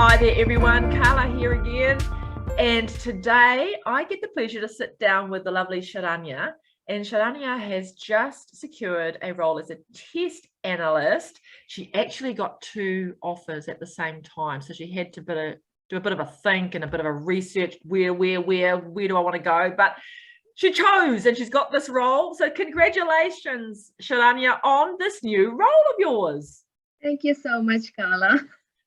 Hi there everyone, Carla here again, and today I get the pleasure to sit down with the lovely Sharanya, and Sharanya has just secured a role as a test analyst. She actually got two offers at the same time, so she had to do a bit of a think and a bit of a research, where do I want to go, but she chose and she's got this role. So congratulations, Sharanya, on this new role of yours. Thank you so much, Carla.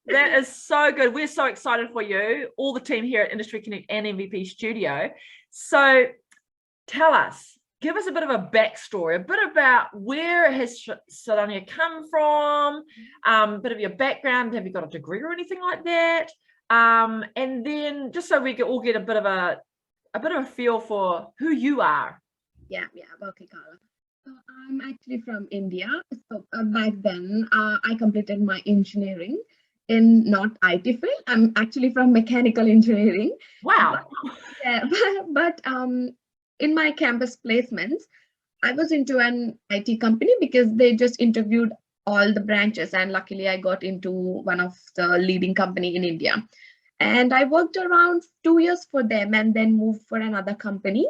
That is so good. We're so excited for you, all the team here at Industry Connect and MVP Studio. So tell us, give us a bit of a backstory, a bit about where has Sharanya come from, a bit of your background. Have you got a degree or anything like that? And then just so we can all get a bit of a feel for who you are. Yeah, okay, Carla. So I'm actually from India. So back then, I completed my engineering in not IT field. I'm actually from mechanical engineering. Wow. But in my campus placements, I was into an IT company because they just interviewed all the branches, and luckily I got into one of the leading company in India. And I worked around 2 years for them and then moved for another company,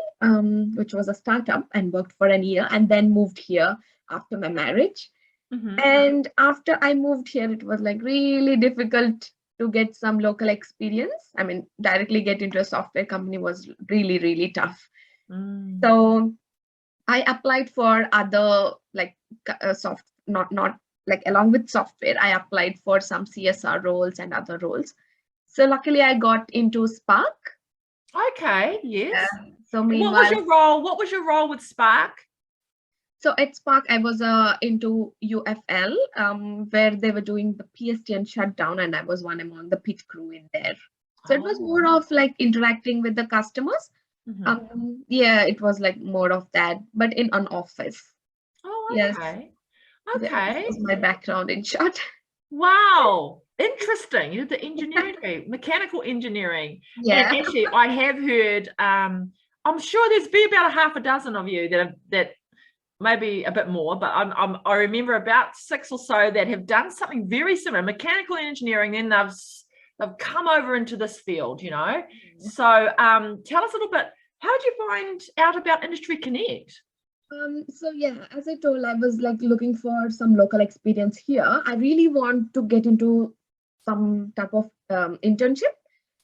which was a startup, and worked for a year and then moved here after my marriage. Mm-hmm. And after I moved here, it was like really difficult to get some local experience. I mean, directly get into a software company was really, really tough. So I applied for other not like along with software, I applied for some CSR roles and other roles. So luckily I got into Spark. Okay, yes. So meanwhile, what was your role with Spark? So at Spark, I was into UFL, where they were doing the PSTN shutdown, and I was one among the pit crew in there. So it was more of like interacting with the customers. Mm-hmm. Yeah, it was like more of that, but in an office. Oh, okay. Yes. Okay. That was my background in short. Wow. Interesting. You did the engineering, mechanical engineering. Yeah. And actually, I have heard, I'm sure there's been about a half a dozen of you that maybe a bit more, but I remember about 6 or so that have done something very similar, mechanical engineering, then they've come over into this field, you know. So tell us a little bit, how did you find out about Industry Connect? So yeah, as I told, I was like looking for some local experience here. I really want to get into some type of internship.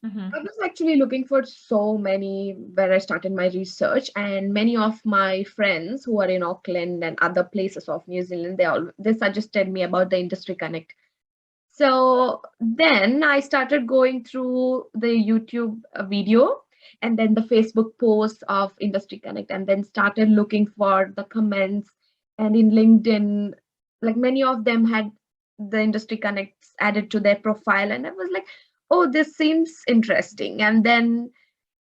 Mm-hmm. I was actually looking for so many where I started my research, and many of my friends who are in Auckland and other places of New Zealand, they suggested me about the Industry Connect. So then I started going through the YouTube video and then the Facebook posts of Industry Connect, and then started looking for the comments. And in LinkedIn, like many of them had the Industry Connects added to their profile, and I was like, oh, this seems interesting. And then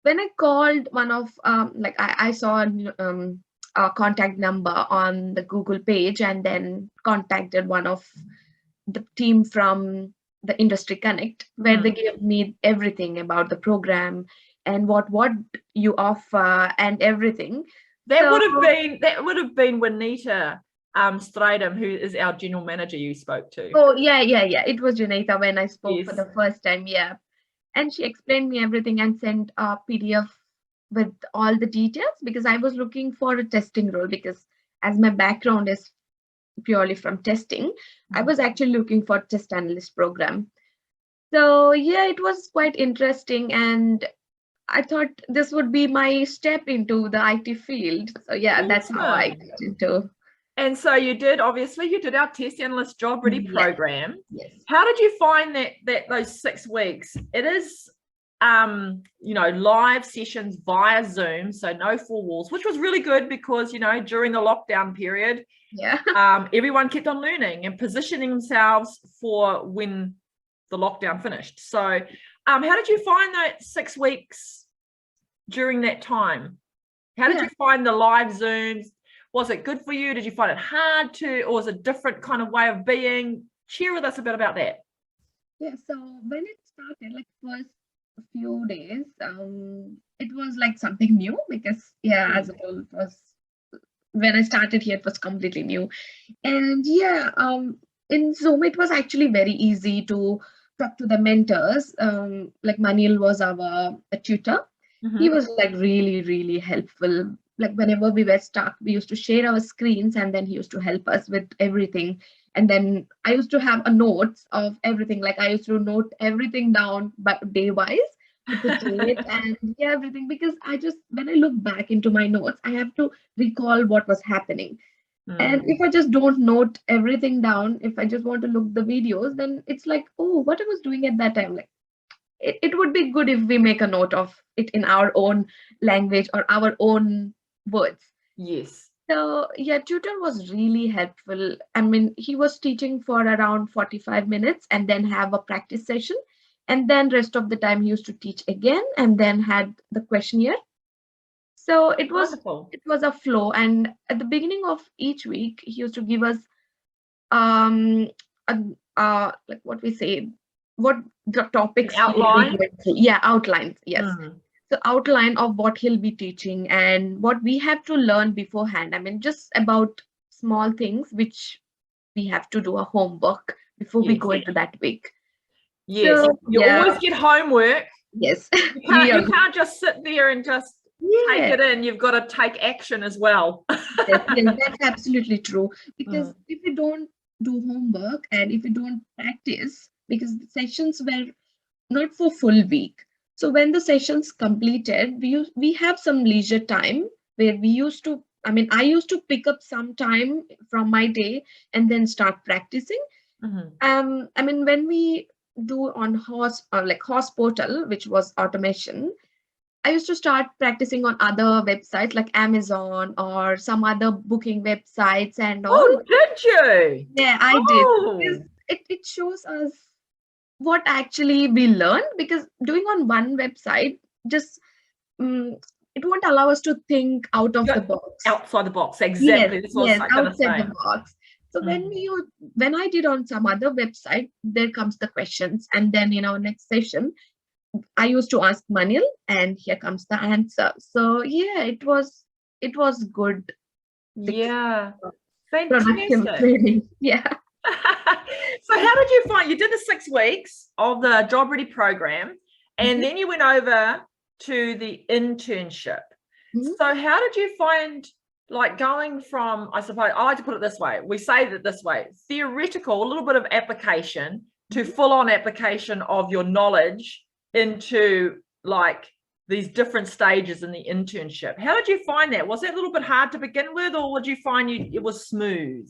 when I called one of I saw a contact number on the Google page, and then contacted one of the team from the Industry Connect, where they gave me everything about the program and what you offer and everything. That would have been Juanita Stradum, who is our general manager you spoke to. Oh yeah. It was Junita when I spoke Yes. for the first time. Yeah. And she explained me everything and sent a PDF with all the details, because I was looking for a testing role, because as my background is purely from testing, I was actually looking for test analyst program. So yeah, it was quite interesting, and I thought this would be my step into the IT field. So yeah, that's how I got into. And so you did our test analyst job ready program. Yes. How did you find that those 6 weeks? It is live sessions via Zoom, so no 4 walls, which was really good because during the lockdown period, everyone kept on learning and positioning themselves for when the lockdown finished. So how did you find that 6 weeks during that time? How did you find the live Zooms? Was it good for you? Did you find it hard to, or was it a different kind of way of being? Share with us a bit about that. Yeah, so when it started, like first few days, it was like something new, because as I told, it was when I started here, it was completely new. And in Zoom, it was actually very easy to talk to the mentors. Like Manil was our tutor. He was like really, really helpful. Like whenever we were stuck, we used to share our screens and then he used to help us with everything. And then I used to have a notes of everything. Like I used to note everything down by day wise with the date and yeah, everything. Because I just, when I look back into my notes, I have to recall what was happening. And if I just don't note everything down, if I just want to look the videos, then it's like, oh, what I was doing at that time. Like it would be good if we make a note of it in our own language or our own words. Yes. So yeah, tutor was really helpful. I mean, he was teaching for around 45 minutes and then have a practice session. And then rest of the time he used to teach again and then had the questionnaire. So Wonderful. it was a flow. And at the beginning of each week, he used to give us a, like what we say, what the topics An he will be outline. going through. Yeah, outlines. Yes. Mm. The outline of what he'll be teaching and what we have to learn beforehand. I mean, just about small things which we have to do a homework before we Yes. go into that week. Yes. So You yeah, always get homework. yes, You we are. can't just sit there and just take Yeah, it in. You've got to take action as well. yes, that's absolutely true. Because Mm. if we don't do homework and if we don't practice, because the sessions were not for full week. So when the sessions completed, we have some leisure time where we used to. I mean, I used to pick up some time from my day and then start practicing. I mean, when we do on horse or like horse portal, which was automation, I used to start practicing on other websites like Amazon or some other booking websites and all. Oh, did you? Yeah, I did. Because Oh, it shows us what actually we learned because doing on one website just it won't allow us to think out of the you're box. outside the box. Yes, Exactly. That's what yes, I was going to outside the say. box. So Mm. when I did on some other website, there comes the questions, and then in our next session, I used to ask Manil, and here comes the answer. So yeah, it was good six Yeah. productive Fantastic. training. Yeah. So how did you find you did the 6 weeks of the job ready program and Mhm, then you went over to the internship. mhm, So how did you find like going from, I suppose I like to put it this way, we say that this way, theoretical, a little bit of application to mhm. full on application of your knowledge into like these different stages in the internship. How did you find that? Was that a little bit hard to begin with, or would you find it was smooth?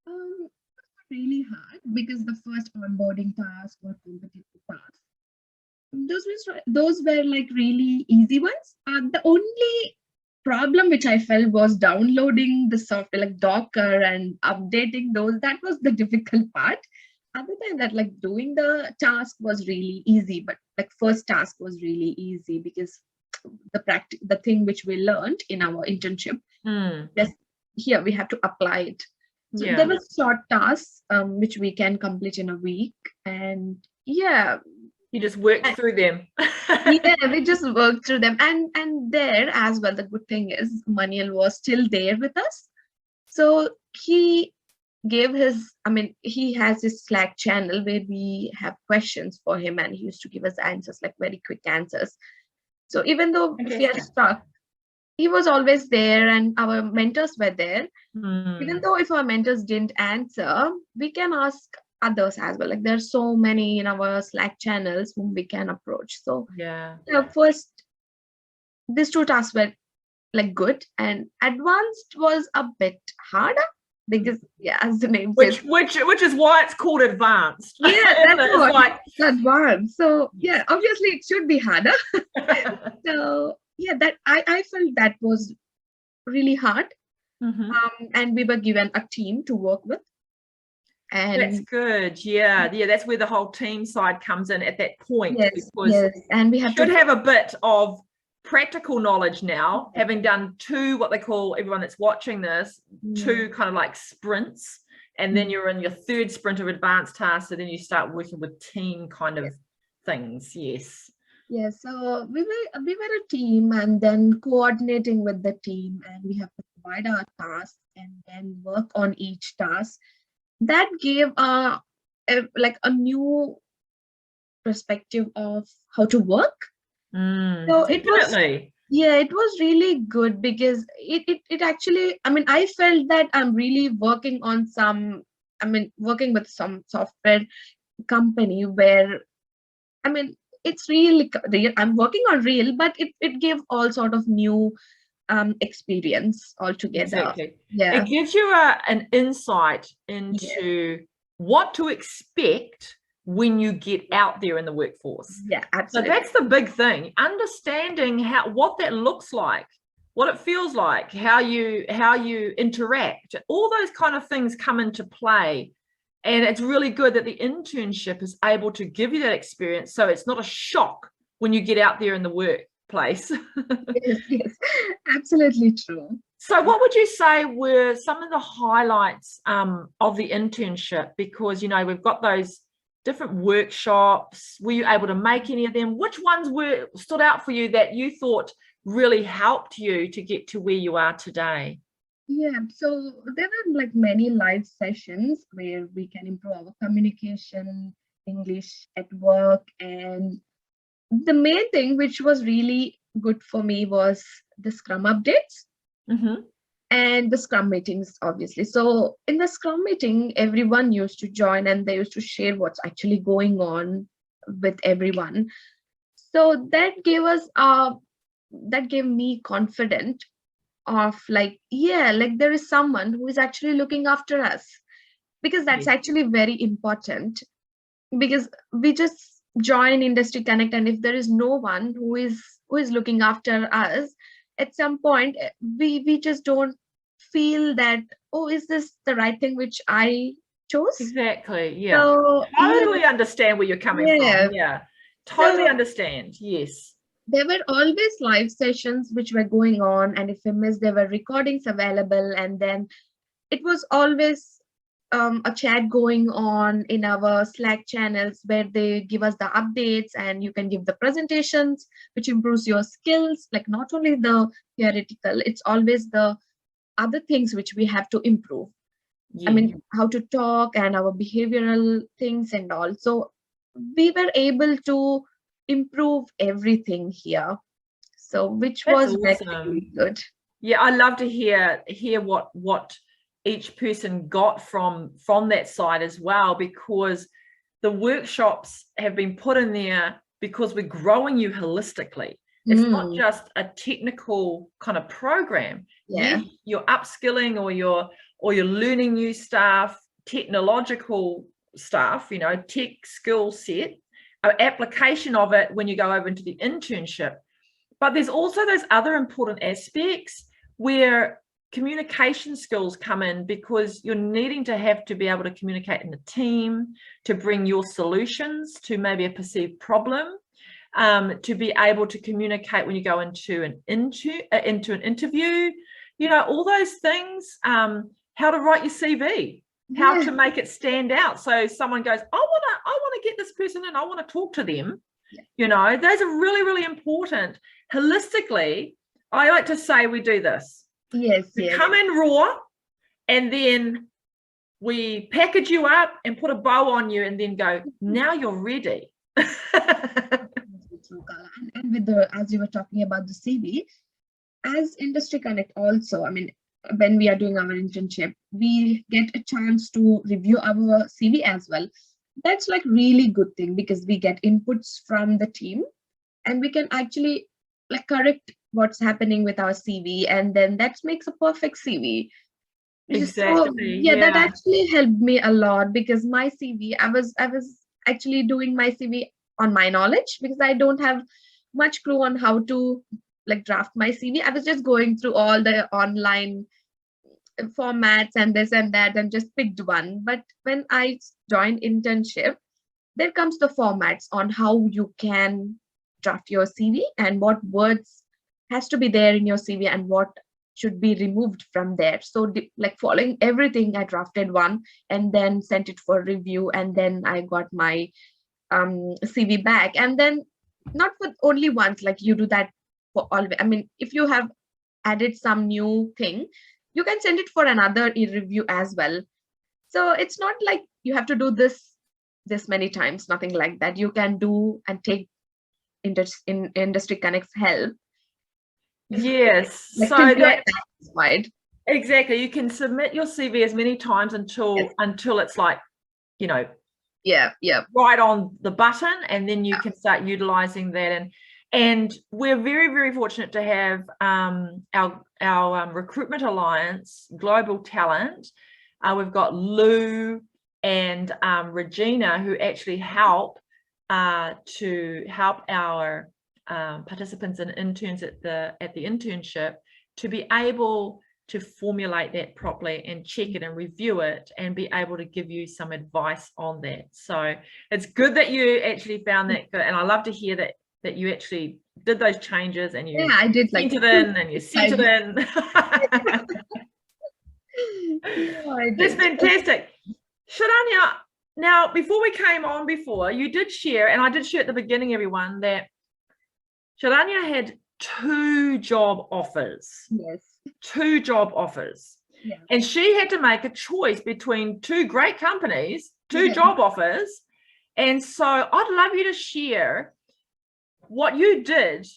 Um, really hard because the first onboarding task or competitive task, those were like really easy ones. The only problem which I felt was downloading the software like Docker and updating those. That was the difficult part. Other than that, like doing the task was really easy, but like first task was really easy because the thing which we learned in our internship, Mm, just here we have to apply it. So there yeah. were short tasks which we can complete in a week, and yeah, You just worked through them. yeah, we just worked through them, and there as well. The good thing is Maniel was still there with us, so he gave his. I mean, he has his Slack channel where we have questions for him, and he used to give us answers like very quick answers. So even though if we are Fantastic. stuck, he was always there, and our mentors were there. Even Mm, though if our mentors didn't answer, we can ask others as well. Like there's so many in our Slack channels whom we can approach. So yeah. first these two tasks were like good, and advanced was a bit harder because yeah, as the name says, Which is why it's called advanced, yeah, isn't that's it? It's what like it's advanced. So yes. yeah, obviously it should be harder. So yeah, that I felt that was really hard. Mhm. And we were given a team to work with, That's and good. Yeah, yeah. That's where the whole team side comes in at that point yes, because yes, and we you have should to. have a bit of practical knowledge now, having done two, what they call everyone that's watching this, Yeah. two kind of like sprints, and then you're in your third sprint of advanced tasks, and then you start working with team kind of things. Yes. Yeah, so we were a team and then coordinating with the team, and we have to provide our tasks and then work on each task. That gave like a new perspective of how to work. So it was, Definitely. yeah, it was really good because it actually, I mean, I felt that I'm really working on some, I mean, working with some software company where, I mean, it's really real. I'm working on real, but it gave all sort of new experience altogether. Exactly. It Yeah. gives you an insight Yeah. into what to expect when you get out there in the workforce. Yeah, So absolutely. that's the big thing, understanding what that looks like, what it feels like, how you interact. All those kind of things come into play. And it's really good that the internship is able to give you that experience so it's not a shock when you get out there in the workplace. Yes, yes, absolutely true. So, what would you say were some of the highlights of the internship? Because, we've got those different workshops. Were you able to make any of them? Which ones stood out for you that you thought really helped you to get to where you are today? Yeah, so there are like many live sessions where we can improve our communication, English at work, and the main thing which was really good for me was the Scrum updates Mm-hmm. and the Scrum meetings, obviously. So in the Scrum meeting, everyone used to join and they used to share what's actually going on with everyone. So that gave me confidence of like, yeah, like there is someone who is actually looking after us, because that's Yes, actually very important, because we just join Industry Connect, and if there is no one who is looking after us, at some point we just don't feel that, oh, is this the right thing which I chose? exactly. Yeah. So yeah, Totally understand where you're coming from. yeah. Yeah. Totally So understand. Yes. there were always live sessions which were going on, and if we missed, there were recordings available, and then it was always a chat going on in our Slack channels where they give us the updates and you can give the presentations, which improves your skills. Like not only the theoretical, it's always the other things which we have to improve. I Yeah. mean, how to talk and our behavioral things and all. So we were able to improve everything here. So which That's was very, awesome. very good. Yeah, I love to hear what each person got from that side as well, because the workshops have been put in there because we're growing you holistically. It's not Mm, just a technical kind of program. yeah. Yes, you're upskilling or you're learning new stuff, technological stuff, tech skill set, application of it when you go over into the internship. But there's also those other important aspects where communication skills come in, because you're needing to have to be able to communicate in a team, to bring your solutions to maybe a perceived problem, to be able to communicate when you go into an interview, all those things, how to write your CV, how Yeah. to make it stand out. So someone goes, I want to get this person in, I want to talk to them. Those are really, really important. Holistically, I like to say we do this. Yes, We yes. come in raw, and then we package you up and put a bow on you and then go, now you're ready. Definitely true, Kala. And with the, as you were talking about the CV, as Industry Connect also, I mean, when we are doing our internship, we get a chance to review our CV as well. That's like really good thing because we get inputs from the team and we can actually like correct what's happening with our CV, and then that makes a perfect CV. So Exactly. yeah, that Yeah. actually helped me a lot because my CV, I was actually doing my CV on my knowledge because I don't have much clue on how to like draft my CV. I was just going through all the online formats and this and that and just picked one. But when I joined internship, there comes the formats on how you can draft your CV and what words has to be there in your CV and what should be removed from there. So like following everything, I drafted one and then sent it for review, and then I got my CV back. And then not for only once, like you do that for all. I mean, if you have added some new thing, you can send it for another review as well. So it's not like you have to do this this many times, nothing like that. You can do and take Industry Connect's help. Yes. Like, So till you're that satisfied. exactly, you can submit your CV as many times until it's like, you know, Yeah. right on the button, and then you can start utilizing that. And we're very, very fortunate to have our recruitment alliance, Global Talent. We've got Lou and Regina, who actually help to help our participants and interns at the internship to be able to formulate that properly and check it and review it and be able to give you some advice on that. So it's good that you actually found that good, and I love to hear that you actually did those changes and you I did sent it in and you sent it in. That's fantastic. Sharanya, now before we came on before, you did share, and I did share at the beginning, everyone, that Sharanya had 2 job offers. Yes. 2 job offers. Yeah. And she had to make a choice between 2 great companies, 2 job offers. And so I'd love you to share what you did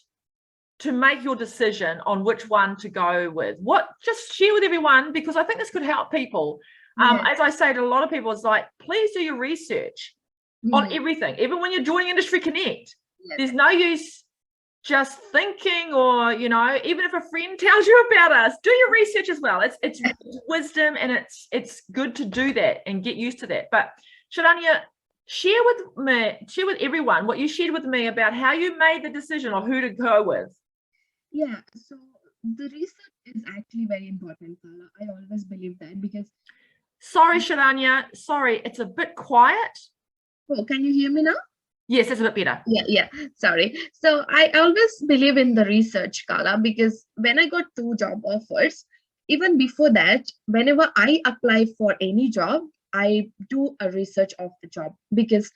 to make your decision on which one to go with. Just share with everyone, because I think this could help people. As I say to a lot of people, it's like, please do your research on everything, even when you're joining Industry Connect. There's no use just thinking, or, you know, even if a friend tells you about us, do your research as well. It's wisdom, and it's good to do that and get used to that. But Sharanya, share with everyone what you shared with me about how you made the decision of who to go with. Yeah, so the research is actually very important, Carla. I always believe that, because sorry, Sharanya, it's a bit quiet. Oh, can you hear me now? Yes, it's a bit better. Yeah, sorry. So I always believe in the research, Carla, because when I got 2 job offers, even before that, whenever I apply for any job, I do a research of the job. Because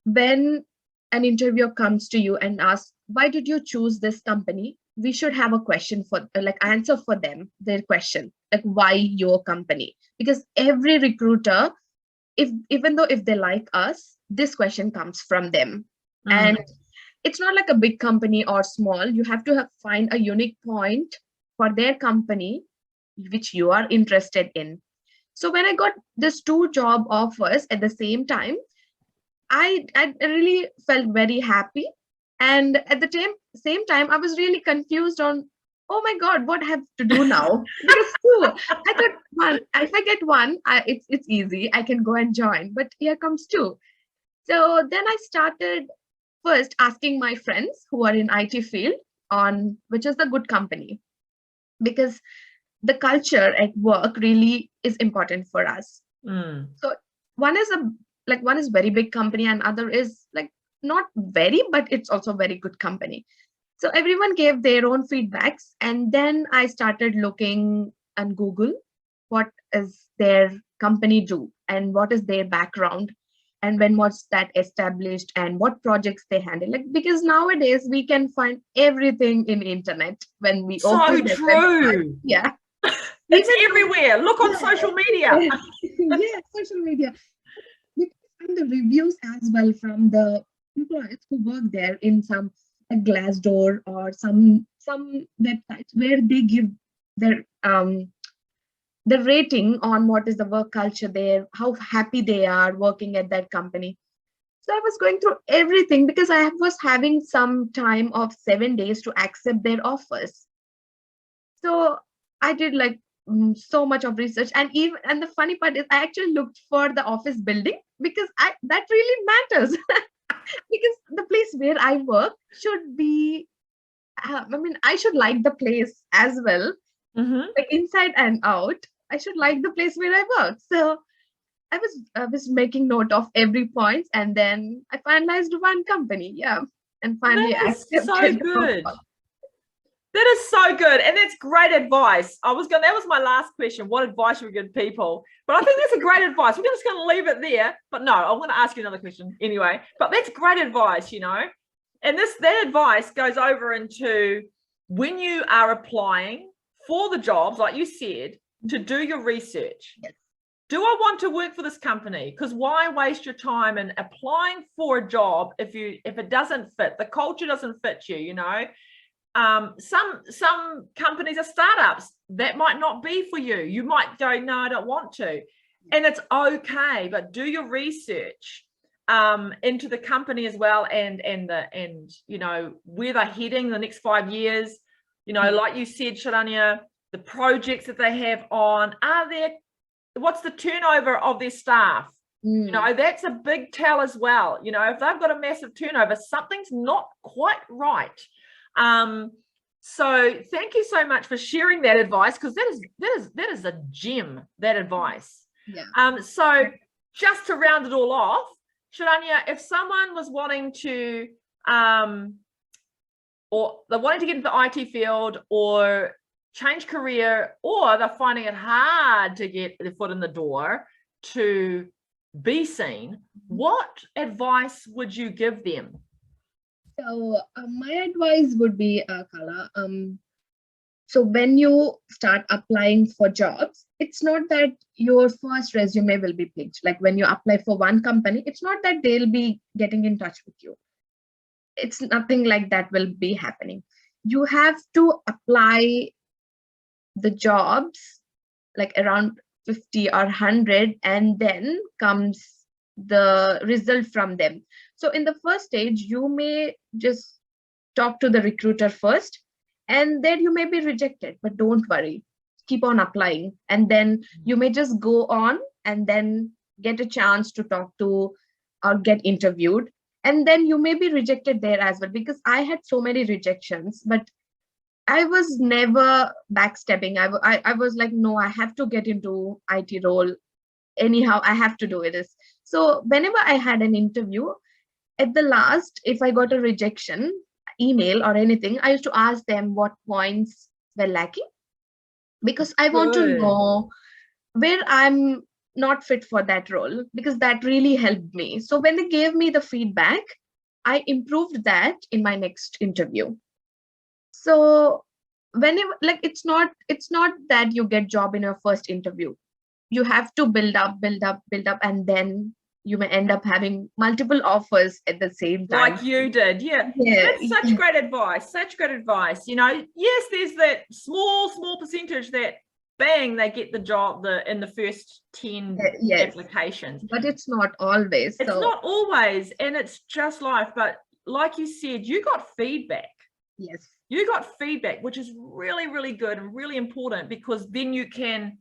when an interviewer comes to you and asks, why did you choose this company? We should have a question for, answer for them, their question, like, why your company? Because every recruiter, even though if they like us, this question comes from them. And it's not like a big company or small. You have to find a unique point for their company which you are interested in. So when I got these 2 job offers at the same time, I really felt very happy. And at the same time, I was really confused on, oh my God, what I have to do now? Because 2, I thought, one, if I get 1, it's easy. I can go and join. But here comes 2. So then I started first asking my friends who are in IT field on which is the good company, because the culture at work really is important for us. So one is very big company, and other is like not very, but it's also very good company. So everyone gave their own feedbacks, and then I started looking on Google what is their company do and what is their background, and when was that established, and what projects they handle. Like, because nowadays we can find everything in internet when we open So true. Website. Yeah. It's everywhere. Look on social media. Yeah, social media. And the reviews as well from the employees who work there in some Glassdoor or some websites where they give their the rating on what is the work culture there, how happy they are working at that company. So I was going through everything because I was having some time of 7 days to accept their offers. So I did like so much of research, and the funny part is I actually looked for the office building, because that really matters. Because the place where I work should be, I should like the place as well, like inside and out. I should like the place where I work. So I was making note of every point, and then I finalized one company. Yeah, and finally accepted. So good. That is so good, and that's great advice. That was my last question. What advice would we give people? But I think that's a great advice. We're just going to leave it there. But no, I want to ask you another question anyway. But that's great advice, you know. And that advice goes over into when you are applying for the jobs, like you said, to do your research. Yes. do I want to work for this company? Because why waste your time in applying for a job if it doesn't fit, the culture doesn't fit you, you know? Some companies are startups that might not be for you. You might go, no, I don't want to, and it's okay. But do your research into the company as well, and you know where they're heading the next 5 years. You know, like you said, Sharanya, the projects that they have on, what's the turnover of their staff? You know, that's a big tell as well. You know, if they've got a massive turnover, something's not quite right. So thank you so much for sharing that advice, because that is a gem, that advice. So just to round it all off, Sharanya, if someone was wanting to or they're wanting to get into the IT field or change career, or they're finding it hard to get their foot in the door to be seen, what advice would you give them? So my advice would be, Kala, so when you start applying for jobs, it's not that your first resume will be picked. Like when you apply for one company, it's not that they'll be getting in touch with you. It's nothing like that will be happening. You have to apply the jobs like around 50 or 100, and then comes the result from them. So in the first stage, you may just talk to the recruiter first, and then you may be rejected, but don't worry, keep on applying. And then you may just go on and then get a chance to talk to or get interviewed. And then you may be rejected there as well, because I had so many rejections, but I was never backstepping. I was like, no, I have to get into IT role. Anyhow, I have to do it. So whenever I had an interview, at the last, if I got a rejection email or anything, I used to ask them what points were lacking, because I want to know where I'm not fit for that role, because that really helped me. So when they gave me the feedback, I improved that in my next interview. So whenever, like, it's not that you get job in your first interview. You have to build up, and then you may end up having multiple offers at the same time. Like you did. Yeah. That's such great advice. You know, yes, there's that small percentage that bang, they get the job in the first 10 applications. But it's not always. It's not always, and it's just life. But like you said, you got feedback. Yes. You got feedback, which is really, really good and really important, because then you can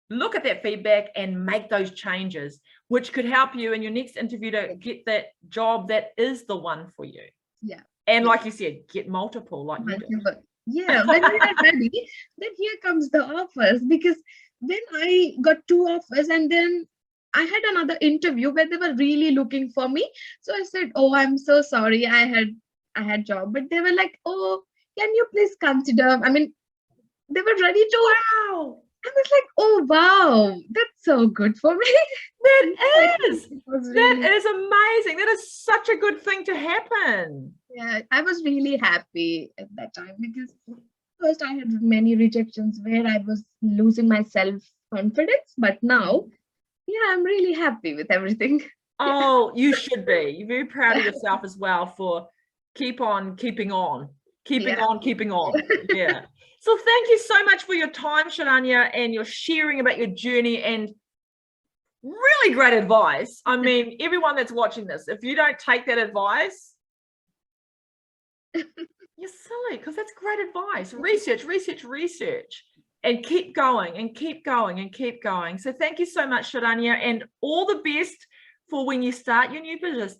look at that feedback and make those changes, which could help you in your next interview to get that job that is the one for you. Yeah. And like you said, get multiple, like you did. Yeah, when we are ready, then here comes the offers, because when I got 2 offers, and then I had another interview where they were really looking for me. So I said, oh, I'm so sorry, I had job, but they were like, oh, can you please consider? I mean, they were ready to. Wow. I was like, oh, wow, that's so good for me. That is amazing. That is such a good thing to happen. Yeah, I was really happy at that time, because first I had many rejections where I was losing my self-confidence. But now, yeah, I'm really happy with everything. Oh, you should be. You're very proud of yourself as well for keeping on. Keeping on. Yeah. So thank you so much for your time, Sharanya, and your sharing about your journey, and really great advice. I mean, everyone that's watching this, if you don't take that advice, you're silly, because that's great advice. Research, and keep going. So thank you so much, Sharanya, and all the best for when you start your new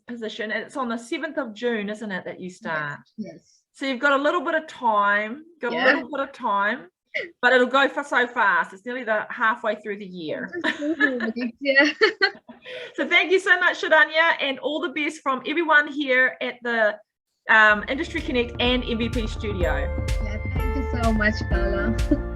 position. And it's on the 7th of June, isn't it, that you start? Yes. So you've got a little bit of time, but it'll go for so fast. It's nearly halfway through the year. Yeah. So thank you so much, Sharanya, and all the best from everyone here at the Industry Connect and MVP Studio. Yeah, thank you so much, Kala.